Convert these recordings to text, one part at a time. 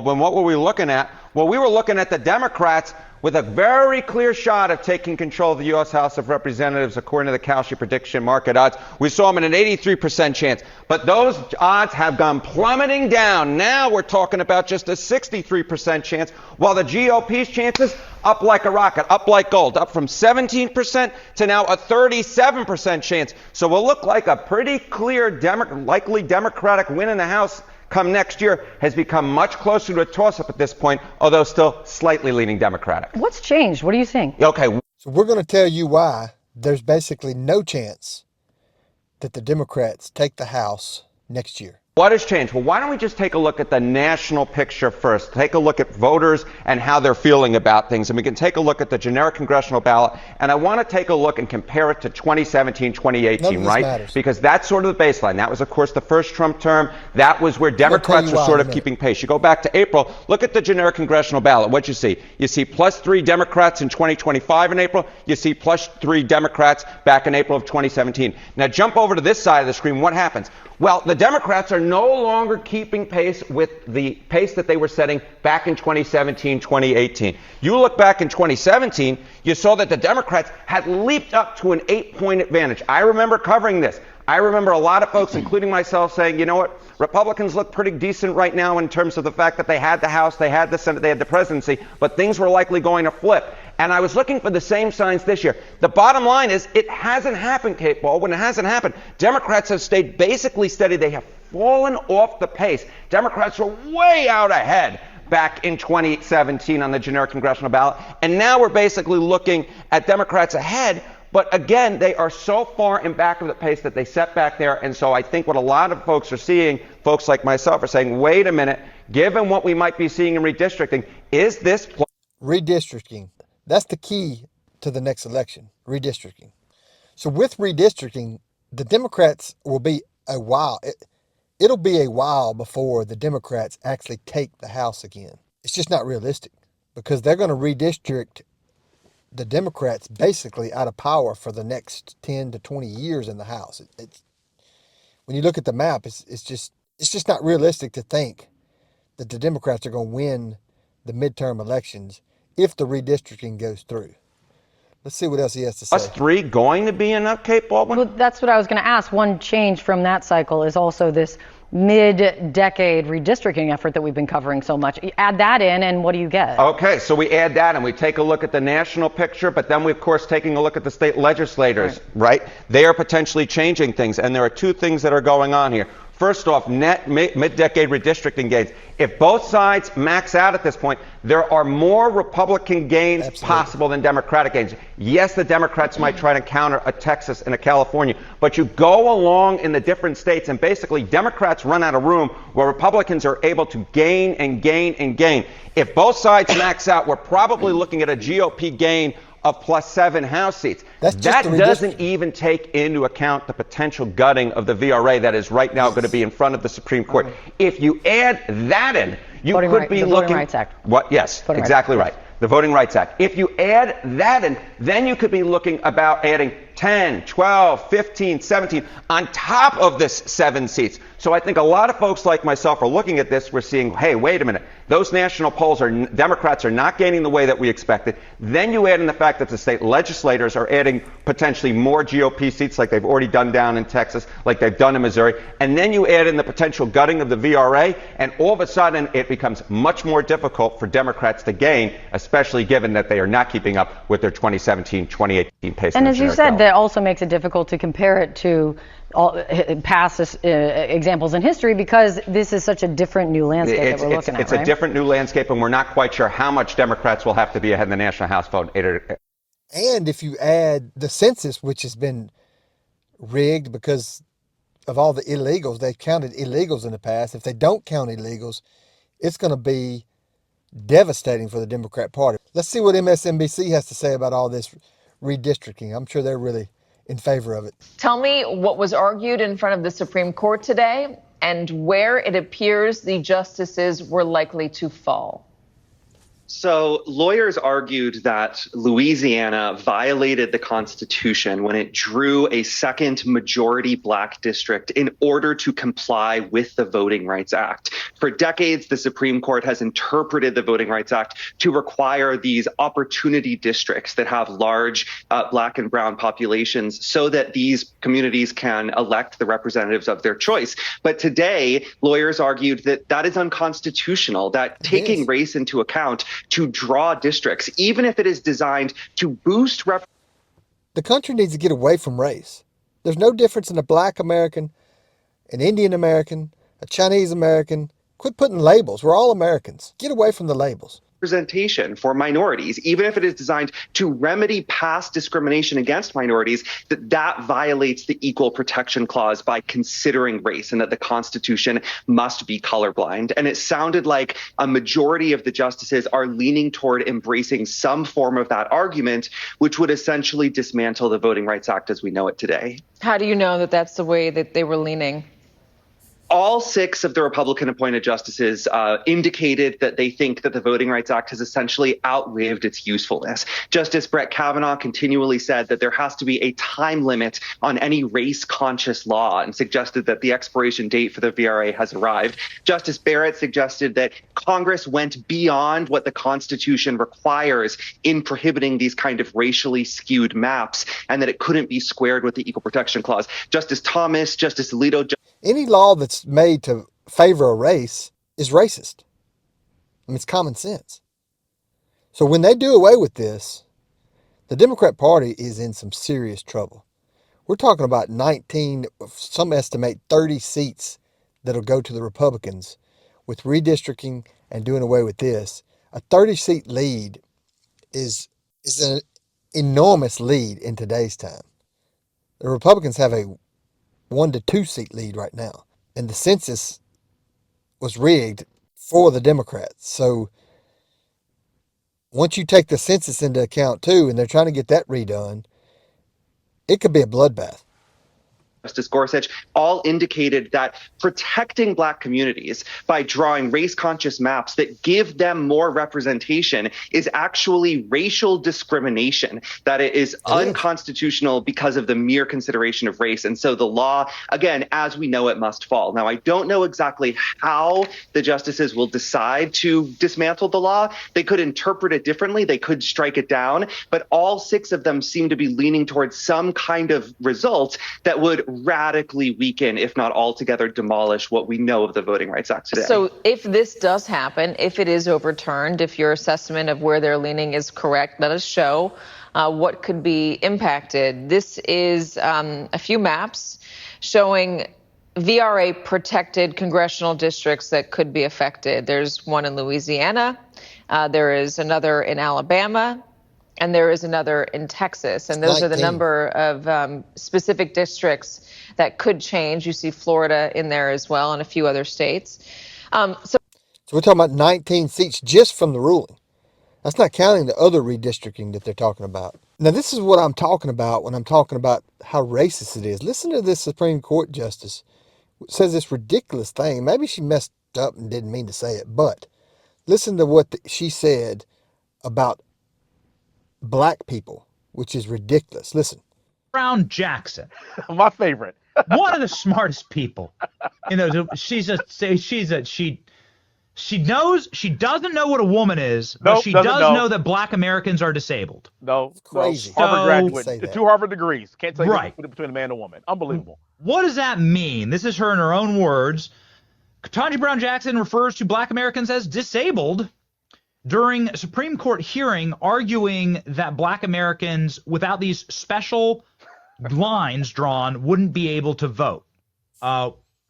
When what were we looking at? Well, we were looking at the Democrats with a very clear shot of taking control of the U.S. House of Representatives, according to the Kalshi prediction market odds. We saw them at an 83% chance. But those odds have gone plummeting down. Now we're talking about just a 63% chance, while the GOP's chances up like a rocket, up like gold, up from 17% to now a 37% chance. So we'll look like a pretty clear likely Democratic win in the House come next year has become much closer to a toss-up at this point, although still slightly leaning Democratic. What's changed? What do you think? Okay. So we're going to tell you why there's basically no chance that the Democrats take the House next year. What has changed? Well, why don't we just take a look at the national picture first? Take a look at voters and how they're feeling about things. And we can take a look at the generic congressional ballot. And I want to take a look and compare it to 2017, 2018, right? Matters. Because that's sort of the baseline. That was, of course, the first Trump term. That was where Democrats were sort of keeping pace. You go back to April, look at the generic congressional ballot. What you see? You see +3 Democrats in 2025 in April. You see +3 Democrats back in April of 2017. Now jump over to this side of the screen. What happens? Well, the Democrats are no longer keeping pace with the pace that they were setting back in 2017, 2018. You look back in 2017, you saw that the Democrats had leaped up to an 8-point advantage. I remember covering this. I remember a lot of folks, including myself, saying, you know what, Republicans look pretty decent right now in terms of the fact that they had the House, they had the Senate, they had the presidency, but things were likely going to flip. And I was looking for the same signs this year. The bottom line is it hasn't happened, Kate Baldwin. It hasn't happened. Democrats have stayed basically steady. They have fallen off the pace. Democrats were way out ahead back in 2017 on the generic congressional ballot. And now we're basically looking at Democrats ahead. But again, they are so far in back of the pace that they set back there. And so I think what a lot of folks are seeing, folks like myself, are saying, wait a minute, given what we might be seeing in redistricting, is this redistricting? That's the key to the next election, redistricting. So with redistricting, the Democrats will be a while. It'll be a while before the Democrats actually take the House again. It's just not realistic because they're going to redistrict the Democrats basically out of power for the next 10 to 20 years in the House. When you look at the map, it's just not realistic to think that the Democrats are going to win the midterm elections if the redistricting goes through. Let's see what else he has to say. +3 going to be enough, Kate Baldwin? Well, that's what I was going to ask. One change from that cycle is also this mid-decade redistricting effort that we've been covering so much. Add that in, and what do you get? Okay, so we add that, and we take a look at the national picture, but then we, of course, taking a look at the state legislators, right? They are potentially changing things, and there are two things that are going on here. First off, net mid-decade redistricting gains. If both sides max out at this point, there are more Republican gains possible than Democratic gains. Yes, the Democrats might try to counter a Texas and a California, but you go along in the different states, and basically Democrats run out of room where Republicans are able to gain and gain and gain. If both sides max out, we're probably looking at a GOP gain of +7 House seats. That doesn't even take into account the potential gutting of the VRA that is right now going to be in front of the Supreme Court. If you add that in, you could be looking... The Voting Rights Act. What? Yes, exactly right. The Voting Rights Act. If you add that in, then you could be looking about adding 10, 12, 15, 17 on top of this 7 seats. So I think a lot of folks like myself are looking at this. We're seeing, hey, wait a minute. Those national polls Democrats are not gaining the way that we expected. Then you add in the fact that the state legislators are adding potentially more GOP seats like they've already done down in Texas, like they've done in Missouri. And then you add in the potential gutting of the VRA, and all of a sudden it becomes much more difficult for Democrats to gain, especially given that they are not keeping up with their 2017, 2018 pace. And as you said, that also makes it difficult to compare it to past examples in history because this is such a different new landscape that we're looking at, It's a different new landscape, and we're not quite sure how much Democrats will have to be ahead in the National House vote. And if you add the census, which has been rigged because of all the illegals, they've counted illegals in the past. If they don't count illegals, it's going to be devastating for the Democrat Party. Let's see what MSNBC has to say about all this redistricting. I'm sure they're really in favor of it. Tell me what was argued in front of the Supreme Court today and where it appears the justices were likely to fall. So, lawyers argued that Louisiana violated the Constitution when it drew a second majority black district in order to comply with the Voting Rights Act. For decades, the Supreme Court has interpreted the Voting Rights Act to require these opportunity districts that have large black and brown populations so that these communities can elect the representatives of their choice. But today, lawyers argued that that is unconstitutional, that taking race into account to draw districts, even if it is designed to boost the country needs to get away from race. There's no difference in a black American, an Indian American, a Chinese American. Quit putting labels. We're all Americans. Get away from the labels. Representation for minorities, even if it is designed to remedy past discrimination against minorities, that violates the Equal Protection Clause by considering race, and that the Constitution must be colorblind. And it sounded like a majority of the justices are leaning toward embracing some form of that argument, which would essentially dismantle the Voting Rights Act as we know it today. How do you know that that's the way that they were leaning? All 6 of the Republican appointed justices indicated that they think that the Voting Rights Act has essentially outlived its usefulness. Justice Brett Kavanaugh continually said that there has to be a time limit on any race-conscious law and suggested that the expiration date for the VRA has arrived. Justice Barrett suggested that Congress went beyond what the Constitution requires in prohibiting these kind of racially skewed maps, and that it couldn't be squared with the Equal Protection Clause. Justice Thomas, Justice Alito, any law that's made to favor a race is racist. I mean, it's common sense. So when they do away with this, the Democrat Party is in some serious trouble. We're talking about 19, some estimate 30 seats that'll go to the Republicans with redistricting and doing away with this. A 30-seat lead is an enormous lead in today's time. The Republicans have a 1 to 2 seat lead right now. And the census was rigged for the Democrats. So once you take the census into account too, and they're trying to get that redone, it could be a bloodbath. Justice Gorsuch, all indicated that protecting black communities by drawing race-conscious maps that give them more representation is actually racial discrimination, that it is unconstitutional because of the mere consideration of race. And so the law, again, as we know it, must fall. Now, I don't know exactly how the justices will decide to dismantle the law. They could interpret it differently. They could strike it down. But all 6 of them seem to be leaning towards some kind of result that would radically weaken, if not altogether demolish, what we know of the Voting Rights Act today. So if this does happen, if it is overturned, if your assessment of where they're leaning is correct, let us show what could be impacted. This is a few maps showing VRA protected congressional districts that could be affected. There's one in Louisiana, there is another in Alabama, and there is another in Texas. And those are the number of specific districts that could change. You see Florida in there as well, and a few other states. So we're talking about 19 seats just from the ruling. That's not counting the other redistricting that they're talking about. Now, this is what I'm talking about when I'm talking about how racist it is. Listen to this Supreme Court justice. It says this ridiculous thing. Maybe she messed up and didn't mean to say it, but listen to what she said about black people, which is ridiculous. Listen. Brown Jackson, my favorite, one of the smartest people. You know, she knows, she doesn't know what a woman is, but she does know that black Americans are disabled. No, crazy. Harvard graduate, 2 Harvard degrees. Can't tell you right. Between a man and a woman. Unbelievable. What does that mean? This is her in her own words. Ketanji Brown Jackson refers to black Americans as disabled during a Supreme Court hearing, arguing that black Americans without these special lines drawn wouldn't be able to vote.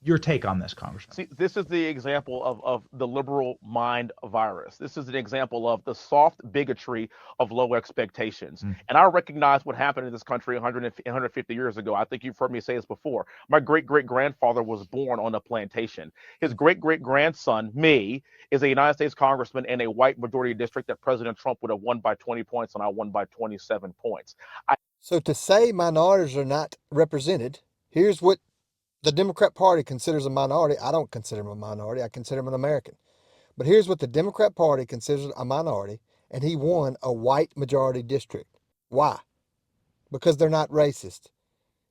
Your take on this, Congressman? See, this is the example of the liberal mind virus. This is an example of the soft bigotry of low expectations. And I recognize what happened in this country 150 years ago. I think you've heard me say this before. My great-great-grandfather was born on a plantation. His great-great-grandson, me, is a United States congressman in a white majority district that President Trump would have won by 20 points, and I won by 27 points. So to say minorities are not represented, here's what the Democrat Party considers a minority. I don't consider them a minority. I consider them an American. But here's what the Democrat Party considers a minority, and he won a white majority district. Why? Because they're not racist,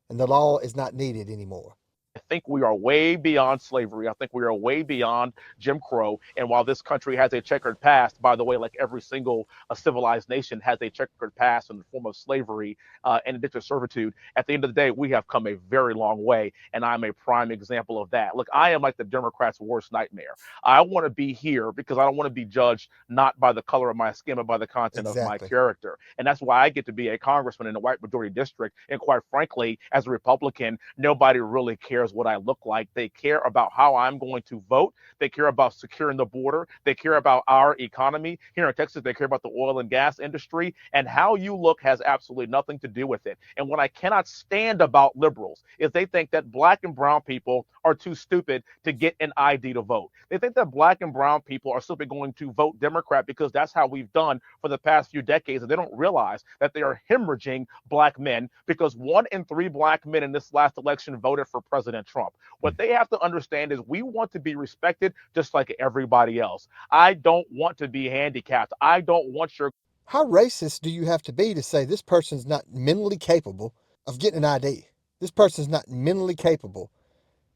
and the law is not needed anymore. I think we are way beyond slavery. I think we are way beyond Jim Crow. And while this country has a checkered past, by the way, like every single civilized nation has a checkered past in the form of slavery and indentured servitude, at the end of the day, we have come a very long way. And I'm a prime example of that. Look, I am like the Democrats' worst nightmare. I want to be here because I don't want to be judged not by the color of my skin, but by the content of my character. And that's why I get to be a congressman in a white majority district. And quite frankly, as a Republican, nobody really cares what I look like. They care about how I'm going to vote. They care about securing the border. They care about our economy. Here in Texas, they care about the oil and gas industry. And how you look has absolutely nothing to do with it. And what I cannot stand about liberals is they think that black and brown people are too stupid to get an ID to vote. They think that black and brown people are simply going to vote Democrat because that's how we've done for the past few decades. And they don't realize that they are hemorrhaging black men because 1 in 3 black men in this last election voted for President Trump. What they have to understand is we want to be respected just like everybody else. I don't want to be handicapped. I don't want your. How racist do you have to be to say this person's not mentally capable of getting an ID? This person's not mentally capable.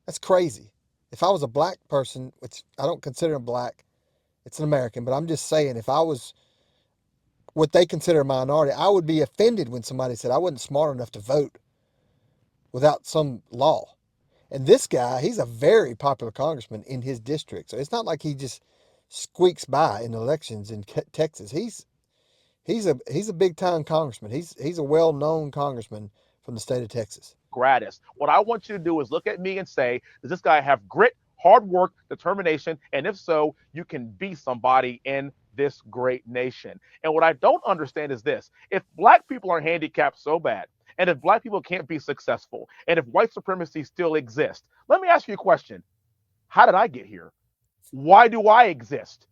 That's crazy. If I was a black person, which I don't consider him black, it's an American, but I'm just saying if I was what they consider a minority, I would be offended when somebody said I wasn't smart enough to vote without some law. And this guy, he's a very popular congressman in his district. So it's not like he just squeaks by in elections in Texas. He's a big time congressman. He's a well-known congressman from the state of Texas. Gratis. What I want you to do is look at me and say, does this guy have grit, hard work, determination? And if so, you can be somebody in this great nation. And what I don't understand is this. If black people are handicapped so bad, and if black people can't be successful, and if white supremacy still exists, let me ask you a question. How did I get here? Why do I exist?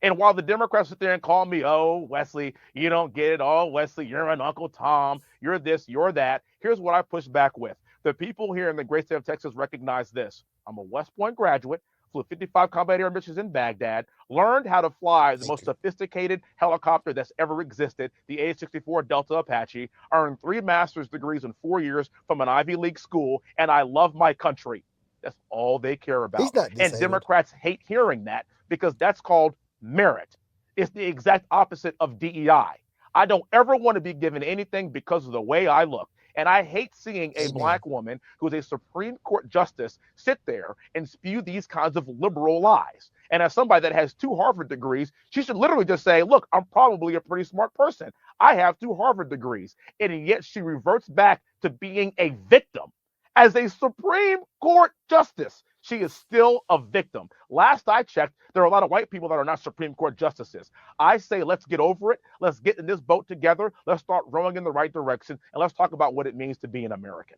And while the Democrats sit there and call me, oh, Wesley, you don't get it. Oh, Wesley, you're an Uncle Tom. You're this, you're that. Here's what I push back with. The people here in the great state of Texas recognize this. I'm a West Point graduate, flew 55 combat air missions in Baghdad, learned how to fly the most sophisticated helicopter that's ever existed, the A-64 Delta Apache, earned 3 master's degrees in 4 years from an Ivy League school, and I love my country. That's all they care about. He's not disabled. And Democrats hate hearing that because that's called merit. It's the exact opposite of DEI. I don't ever want to be given anything because of the way I look. And I hate seeing a black woman who's a Supreme Court justice sit there and spew these kinds of liberal lies. And as somebody that has 2 Harvard degrees, she should literally just say, look, I'm probably a pretty smart person. I have 2 Harvard degrees. And yet she reverts back to being a victim. As a Supreme Court justice, she is still a victim. Last I checked, there are a lot of white people that are not Supreme Court justices. I say, let's get over it. Let's get in this boat together. Let's start rowing in the right direction. And let's talk about what it means to be an American.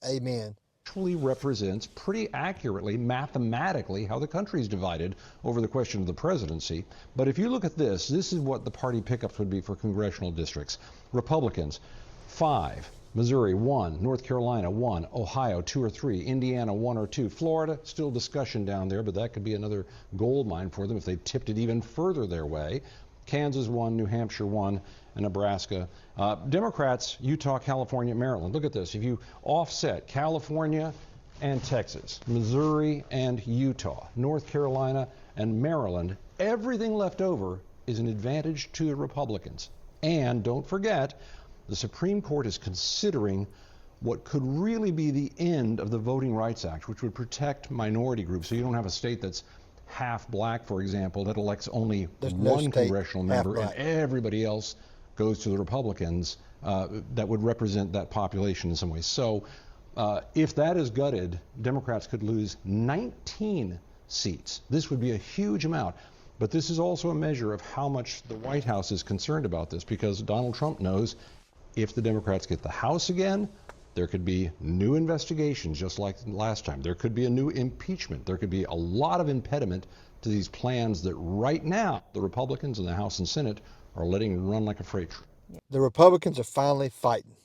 Amen. Actually represents pretty accurately, mathematically, how the country is divided over the question of the presidency. But if you look at this is what the party pickups would be for congressional districts. Republicans, 5. Missouri, 1. North Carolina, 1. Ohio, 2 or 3. Indiana, 1 or 2. Florida, still discussion down there, but that could be another gold mine for them if they tipped it even further their way. Kansas, 1. New Hampshire, 1. And Nebraska. Democrats, Utah, California, Maryland. Look at this. If you offset California and Texas, Missouri and Utah, North Carolina and Maryland, everything left over is an advantage to the Republicans. And don't forget, the Supreme Court is considering what could really be the end of the Voting Rights Act, which would protect minority groups. So you don't have a state that's half black, for example, that elects only one congressional member and everybody else goes to the Republicans that would represent that population in some ways. So if that is gutted, Democrats could lose 19 seats. This would be a huge amount. But this is also a measure of how much the White House is concerned about this, because Donald Trump knows if the Democrats get the House again, there could be new investigations just like last time. There could be a new impeachment. There could be a lot of impediment to these plans that right now the Republicans in the House and Senate are letting run like a freight train. The Republicans are finally fighting.